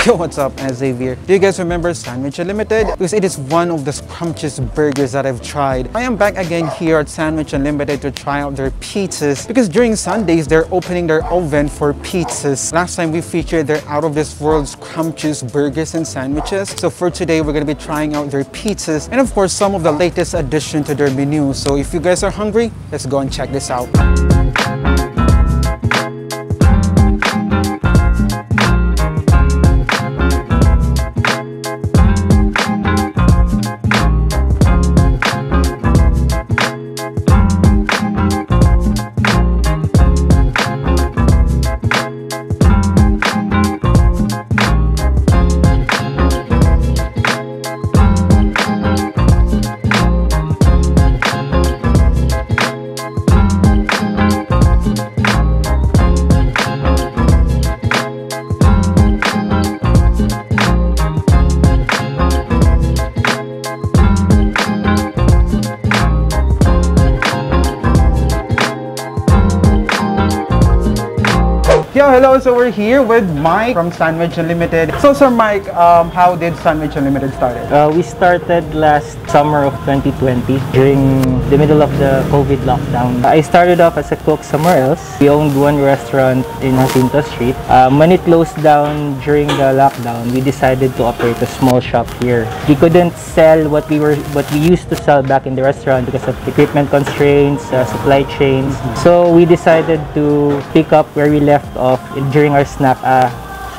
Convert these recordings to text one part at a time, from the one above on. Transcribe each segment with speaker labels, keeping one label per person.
Speaker 1: Yo, what's up? AndzDave here. Do you guys remember Sandwich Unlimited? Because it is one of the scrumptious burgers that I've tried. I am back again here at Sandwich Unlimited to try out their pizzas because during Sundays they're opening their oven for pizzas. Last time we featured their out of this world scrumptious burgers and sandwiches. So for today we're going to be trying out their pizzas and of course some of the latest addition to their menu. So if you guys are hungry, let's go and check this out. Yo, hello, so we're here with Mike from Sandwich Unlimited. So Sir Mike, how did Sandwich Unlimited started?
Speaker 2: We started last summer of 2020 during the middle of the COVID lockdown. I started off as a cook somewhere else. We owned one restaurant in Jacinto Street. When it closed down during the lockdown, we decided to operate a small shop here. We couldn't sell what we used to sell back in the restaurant because of equipment constraints, supply chains. So we decided to pick up where we left off during our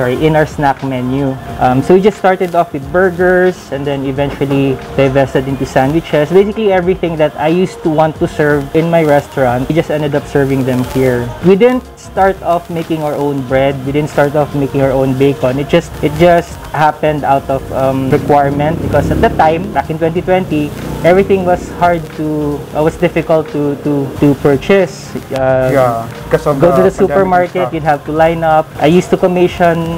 Speaker 2: in our snack menu. So we just started off with burgers and then eventually divested into sandwiches. Basically everything that I used to want to serve in my restaurant, we just ended up serving them here. We didn't start off making our own bread. We didn't start off making our own bacon. It just happened out of requirement because at the time, back in 2020, everything was was difficult to purchase.
Speaker 1: Because of
Speaker 2: go to the supermarket, you'd have to line up. I used to commission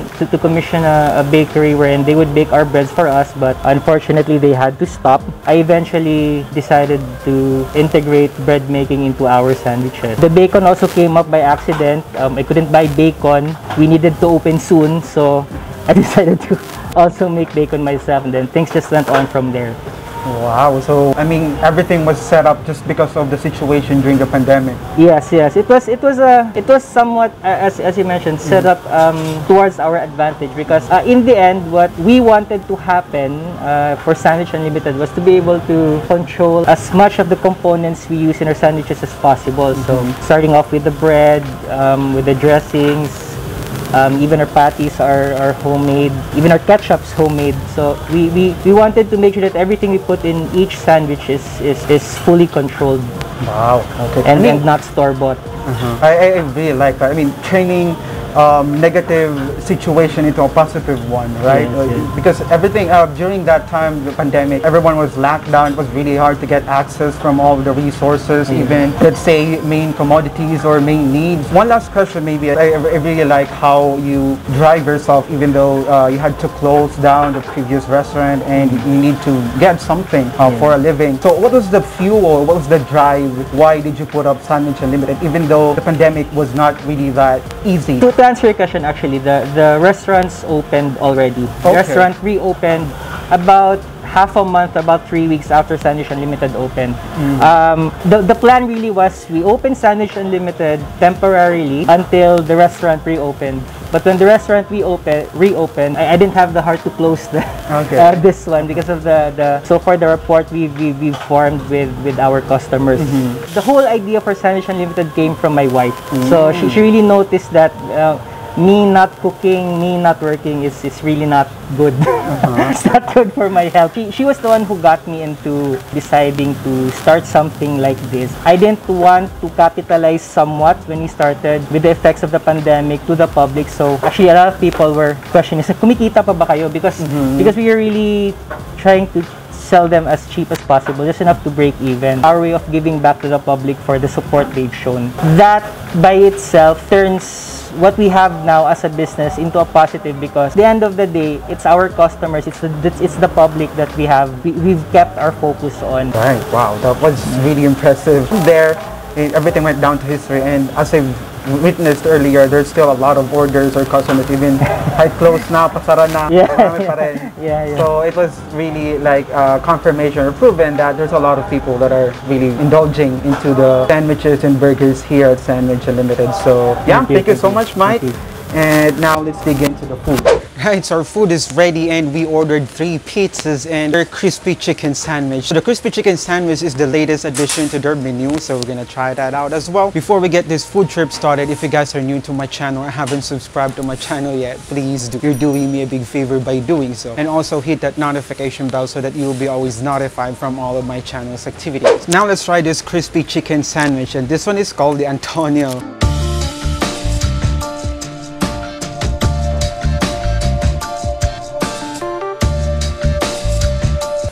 Speaker 2: a bakery wherein they would bake our breads for us, but unfortunately they had to stop. I eventually decided to integrate bread making into our sandwiches. The bacon also came up by accident. I couldn't buy bacon. We needed to open soon, so I decided to also make bacon myself, and then things just went on from there.
Speaker 1: Wow, so I mean everything was set up just because of the situation during the pandemic.
Speaker 2: Yes, it was somewhat as you mentioned set up towards our advantage because in the end what we wanted to happen for Sandwich Unlimited was to be able to control as much of the components we use in our sandwiches as possible. So starting off with the bread, with the dressings. Even our patties are homemade, even our ketchup's homemade. So we wanted to make sure that everything we put in each sandwich is fully controlled.
Speaker 1: Wow, okay.
Speaker 2: And not store-bought.
Speaker 1: I really like that. I mean, turning negative situation into a positive one, right?
Speaker 2: Yes.
Speaker 1: Because everything during that time, the pandemic, everyone was locked down. It was really hard to get access from all the resources, even let's say main commodities or main needs. One last question, maybe. I really like how you drive yourself, even though you had to close down the previous restaurant and you need to get something for a living. So what was the fuel? What was the drive? Why did you put up Sandwich Unlimited, even though the pandemic was not really that easy?
Speaker 2: To answer your question, actually, the restaurants opened already. The restaurant reopened about half a month, about 3 weeks after Sandwich Unlimited opened. The plan really was we opened Sandwich Unlimited temporarily until the restaurant reopened. But when the restaurant reopened, I didn't have the heart to close this one because of so far the rapport we've formed with our customers. The whole idea for Sandwich Unlimited came from my wife. So she really noticed that me not cooking, me not working is really not good. It's not good for my health. She was the one who got me into deciding to start something like this. I didn't want to capitalize somewhat when we started with the effects of the pandemic to the public. So actually a lot of people were questioning, kumikita pa ba kayo? Because we were really trying to sell them as cheap as possible, just enough to break even. Our way of giving back to the public for the support they've shown. That by itself turns what we have now as a business into a positive, because at the end of the day, it's our customers, it's the public that we've kept our focus on.
Speaker 1: Right, wow, that was really impressive. There, everything went down to history, and as I've witnessed earlier, there's still a lot of orders or customers even had closed na, pasara na, marami pa rin. So it was really like confirmation or proven that there's a lot of people that are really indulging into the sandwiches and burgers here at Sandwich Unlimited. So yeah, thank you so much, Mike. And now let's dig into the food. Right, so our food is ready and we ordered 3 pizzas and their crispy chicken sandwich. So the crispy chicken sandwich is the latest addition to their menu, so we're gonna try that out as well. Before we get this food trip started, if you guys are new to my channel or haven't subscribed to my channel yet, please do. You're doing me a big favor by doing so. And also hit that notification bell so that you will be always notified from all of my channel's activities. Now let's try this crispy chicken sandwich, and this one is called the Antonio.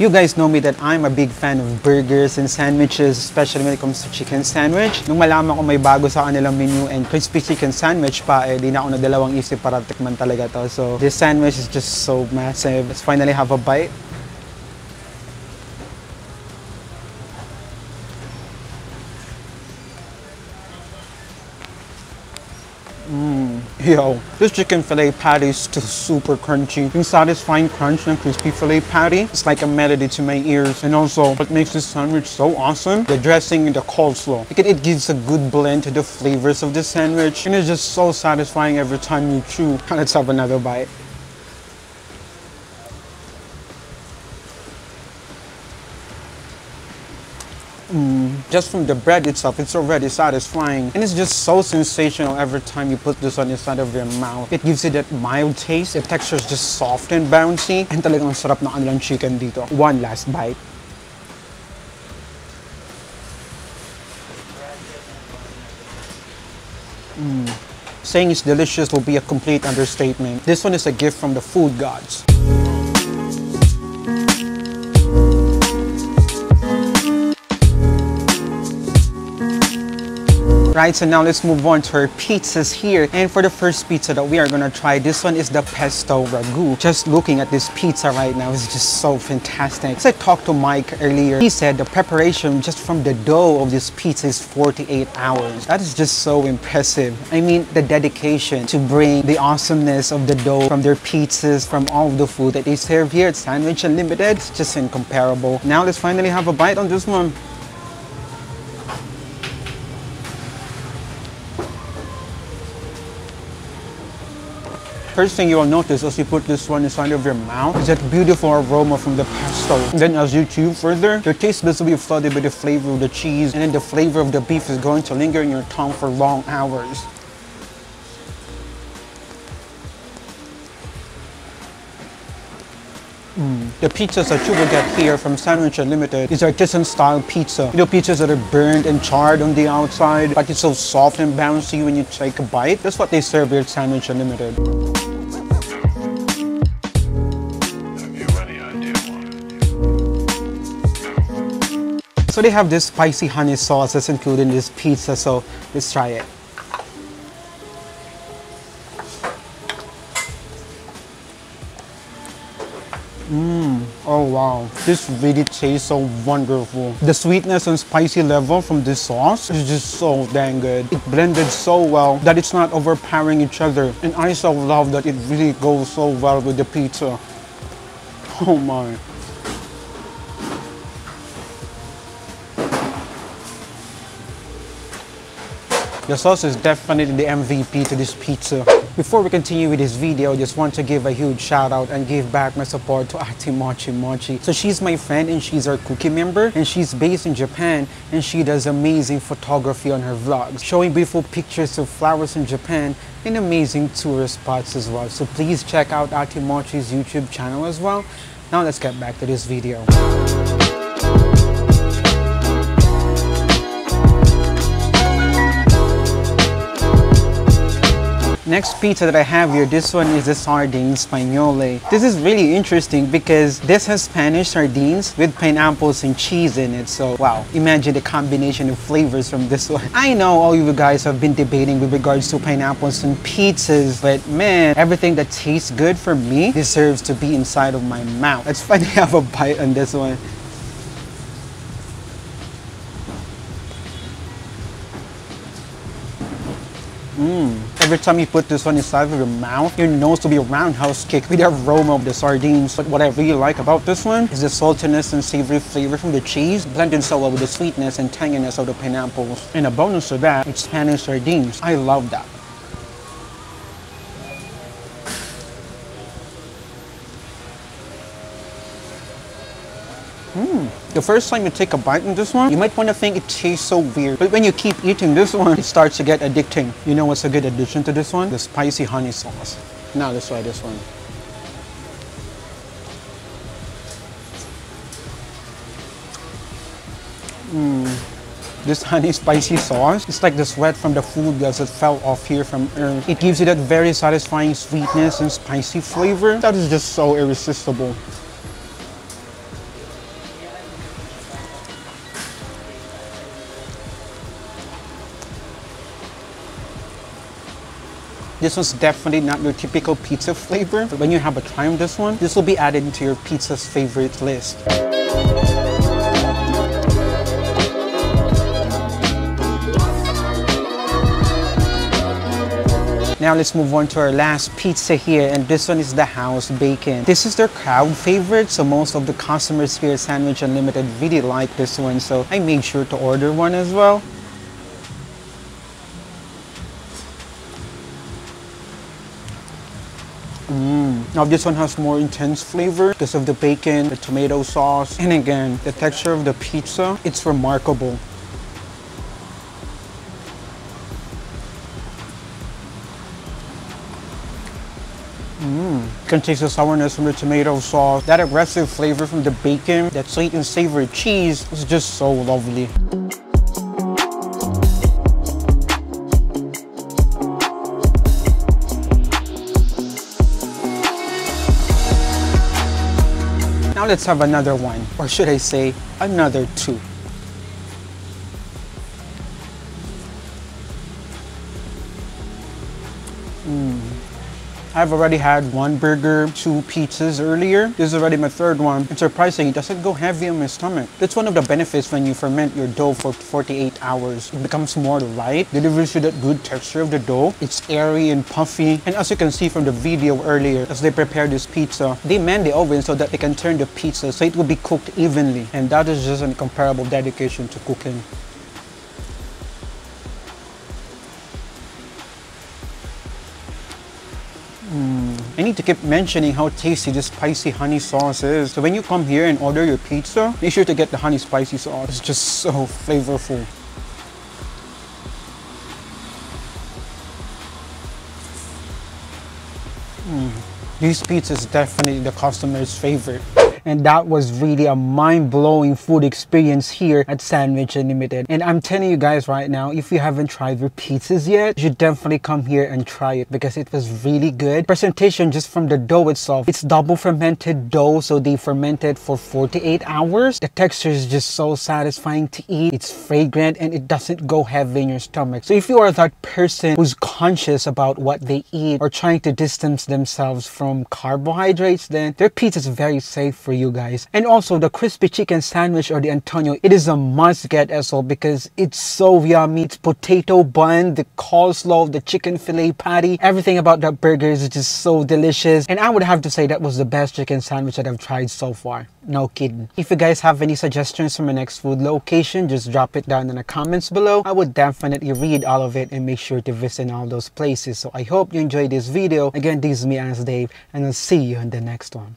Speaker 1: You guys know me that I'm a big fan of burgers and sandwiches, especially when it comes to chicken sandwich. Nung malaman ko may bago sa kanilang menu and crispy chicken sandwich pa, di na ako nagdalawang isip para tikman talaga to. So this sandwich is just so massive. Let's finally have a bite. Yo, this chicken fillet patty is still super crunchy. Yung satisfying crunch ng crispy fillet patty, it's like a melody to my ears. And also, what makes this sandwich so awesome, the dressing and the coleslaw. It gives a good blend to the flavors of the sandwich, and it's just so satisfying every time you chew. Let's have another bite. Just from the bread itself, it's already satisfying, and it's just so sensational every time you put this on the side of your mouth. It gives you that mild taste. The texture is just soft and bouncy, and talagang sarap na kanilang chicken dito. One last bite. Saying it's delicious will be a complete understatement. This one is a gift from the food gods. Right, so now let's move on to our pizzas here. And for the first pizza that we are gonna try, this one is the pesto ragu. Just looking at this pizza right now is just so fantastic. As I talked to Mike earlier, he said the preparation just from the dough of this pizza is 48 hours. That is just so impressive. I mean, the dedication to bring the awesomeness of the dough from their pizzas, from all of the food that they serve here at Sandwich Unlimited, it's just incomparable. Now let's finally have a bite on this one. First thing you will notice as you put this one inside of your mouth is that beautiful aroma from the pesto. And then as you chew further, your taste buds will be flooded with the flavor of the cheese, and then the flavor of the beef is going to linger in your tongue for long hours. The pizzas that you will get here from Sandwich Unlimited is artisan style pizza. You know, pizzas that are burned and charred on the outside, but it's so soft and bouncy when you take a bite. That's what they serve here at Sandwich Unlimited. So they have this spicy honey sauce that's included in this pizza, so let's try it. Oh wow, this really tastes so wonderful. The sweetness and spicy level from this sauce is just so dang good. It blended so well that it's not overpowering each other. And I so love that it really goes so well with the pizza. Oh my. The sauce is definitely the MVP to this pizza. Before we continue with this video, I just want to give a huge shout out and give back my support to Ate Mochi Mochi. So she's my friend and she's our cookie member, and she's based in Japan, and she does amazing photography on her vlogs, showing beautiful pictures of flowers in Japan and amazing tourist spots as well. So please check out Ate Mochi's YouTube channel as well. Now let's get back to this video. Next pizza that I have here, this one is the sardine spagnole. This is really interesting because this has Spanish sardines with pineapples and cheese in it. So wow, imagine the combination of flavors from this one. I know all you guys have been debating with regards to pineapples and pizzas, but man, everything that tastes good for me deserves to be inside of my mouth. Let's finally have a bite on this one. Every time you put this one inside of your mouth, your nose will be a roundhouse kick with the aroma of the sardines. But what I really like about this one is the saltiness and savory flavor from the cheese blended so well with the sweetness and tanginess of the pineapples. And a bonus to that, it's Spanish sardines. I love that. The first time you take a bite in this one, you might want to think it tastes so weird. But when you keep eating this one, it starts to get addicting. You know what's a good addition to this one? The spicy honey sauce. Now let's try this one. This honey spicy sauce, it's like the sweat from the food gods that fell off here from earth. It gives you that very satisfying sweetness and spicy flavor that is just so irresistible. This one's definitely not your typical pizza flavor, but when you have a try on this one, this will be added into your pizza's favorite list. Now let's move on to our last pizza here, and this one is the house bacon. This is their crowd favorite, so most of the customers here at Sandwich Unlimited really like this one, so I made sure to order one as well. Now this one has more intense flavor because of the bacon, the tomato sauce, and again, the texture of the pizza, it's remarkable. You can taste the sourness from the tomato sauce, that aggressive flavor from the bacon, that sweet and savory cheese is just so lovely. Now let's have another one, or should I say, another two. I've already had one burger, 2 pizzas earlier. This is already my 3rd one. And surprisingly, it doesn't go heavy on my stomach. That's one of the benefits when you ferment your dough for 48 hours. It becomes more light, delivers you that good texture of the dough. It's airy and puffy. And as you can see from the video earlier, as they prepare this pizza, they man the oven so that they can turn the pizza so it will be cooked evenly. And that is just an incomparable dedication to cooking. I need to keep mentioning how tasty this spicy honey sauce is. So when you come here and order your pizza, make sure to get the honey spicy sauce. It's just so flavorful. This pizza is definitely the customer's favorite. And that was really a mind-blowing food experience here at Sandwich Unlimited. And I'm telling you guys right now, if you haven't tried their pizzas yet, you should definitely come here and try it because it was really good. Presentation just from the dough itself. It's double fermented dough, so they fermented for 48 hours. The texture is just so satisfying to eat. It's fragrant and it doesn't go heavy in your stomach. So if you are that person who's conscious about what they eat or trying to distance themselves from carbohydrates, then their pizza is very safe for you guys. And also the crispy chicken sandwich or the Antonio, it is a must get as well because it's so yummy. It's potato bun, the coleslaw, the chicken fillet patty, everything about that burger is just so delicious. And I would have to say that was the best chicken sandwich that I've tried so far. No kidding. If you guys have any suggestions for my next food location, just drop it down in the comments below. I would definitely read all of it and make sure to visit all those places. So I hope you enjoyed this video. Again, this is me, AndzDave, and I'll see you in the next one.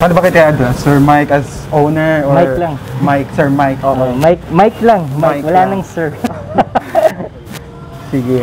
Speaker 1: Paano ba kita address? Sir Mike as owner or
Speaker 2: Mike lang.
Speaker 1: Mike, Sir Mike. Okay.
Speaker 2: Mike lang.
Speaker 1: Mike
Speaker 2: Wala
Speaker 1: lang.
Speaker 2: nang sir.
Speaker 1: Sige.